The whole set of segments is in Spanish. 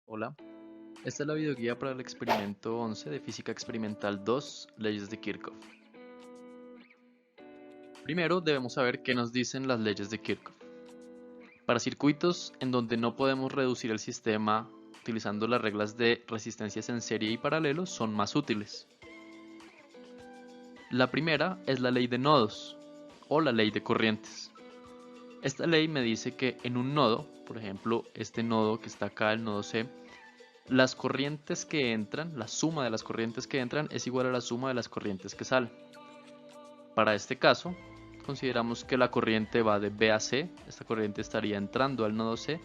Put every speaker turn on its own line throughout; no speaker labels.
Hola, esta es la videoguía para el experimento 11 de Física Experimental 2, Leyes de Kirchhoff. Primero debemos saber qué nos dicen las leyes de Kirchhoff. Para circuitos en donde no podemos reducir el sistema utilizando las reglas de resistencias en serie y paralelo son más útiles. La primera es la ley de nodos o la ley de corrientes. Esta ley me dice que en un nodo, por ejemplo este nodo que está acá, el nodo C, las corrientes que entran, la suma de las corrientes que entran es igual a la suma de las corrientes que salen. Para este caso, consideramos que la corriente va de B a C, esta corriente estaría entrando al nodo C,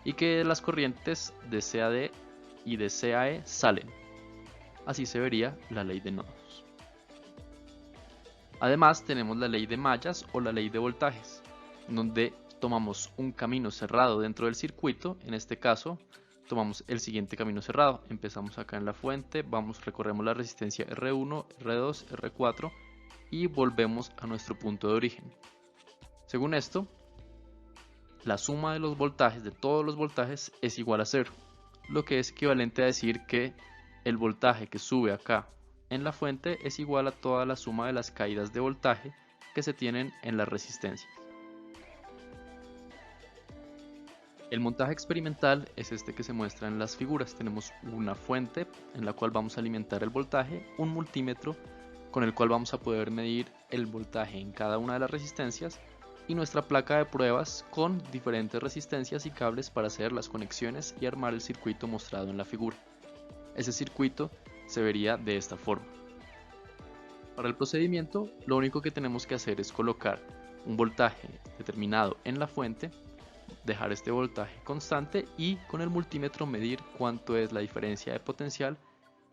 y que las corrientes de C a D y de C a E salen. Así se vería la ley de nodos. Además tenemos la ley de mallas o la ley de voltajes, donde tomamos un camino cerrado dentro del circuito, en este caso tomamos el siguiente camino cerrado, empezamos acá en la fuente, recorremos la resistencia R1, R2, R4 y volvemos a nuestro punto de origen. Según esto, la suma de los voltajes, de todos los voltajes, es igual a 0, lo que es equivalente a decir que el voltaje que sube acá en la fuente es igual a toda la suma de las caídas de voltaje que se tienen en las resistencias. El montaje experimental es este que se muestra en las figuras. Tenemos una fuente en la cual vamos a alimentar el voltaje, un multímetro con el cual vamos a poder medir el voltaje en cada una de las resistencias y nuestra placa de pruebas con diferentes resistencias y cables para hacer las conexiones y armar el circuito mostrado en la figura. Ese circuito se vería de esta forma. Para el procedimiento, lo único que tenemos que hacer es colocar un voltaje determinado en la fuente, dejar este voltaje constante y con el multímetro medir cuánto es la diferencia de potencial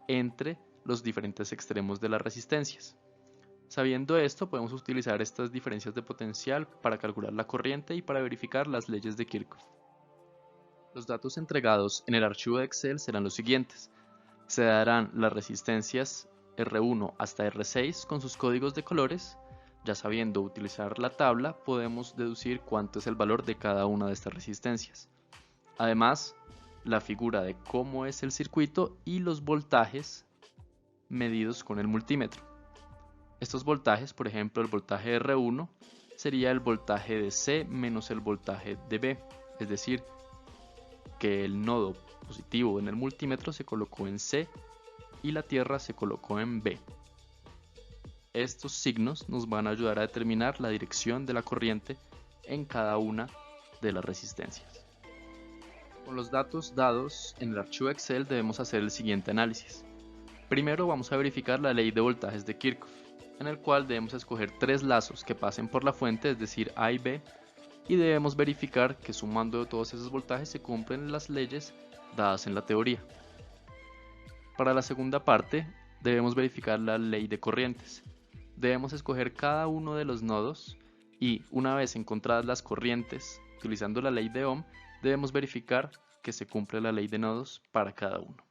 entre los diferentes extremos de las resistencias. Sabiendo esto, podemos utilizar estas diferencias de potencial para calcular la corriente y para verificar las leyes de Kirchhoff. Los datos entregados en el archivo de Excel serán los siguientes. Se darán las resistencias R1 hasta R6 con sus códigos de colores. Ya sabiendo utilizar la tabla, podemos deducir cuánto es el valor de cada una de estas resistencias. Además, la figura de cómo es el circuito y los voltajes medidos con el multímetro. Estos voltajes, por ejemplo, el voltaje R1 sería el voltaje de C menos el voltaje de B, es decir, que el nodo positivo en el multímetro se colocó en C y la tierra se colocó en B. Estos signos nos van a ayudar a determinar la dirección de la corriente en cada una de las resistencias. Con los datos dados en el archivo Excel debemos hacer el siguiente análisis. Primero vamos a verificar la ley de voltajes de Kirchhoff, en el cual debemos escoger tres lazos que pasen por la fuente, es decir, A y B, y debemos verificar que sumando todos esos voltajes se cumplen las leyes dadas en la teoría. Para la segunda parte, debemos verificar la ley de corrientes. Debemos escoger cada uno de los nodos y, una vez encontradas las corrientes, utilizando la ley de Ohm, debemos verificar que se cumple la ley de nodos para cada uno.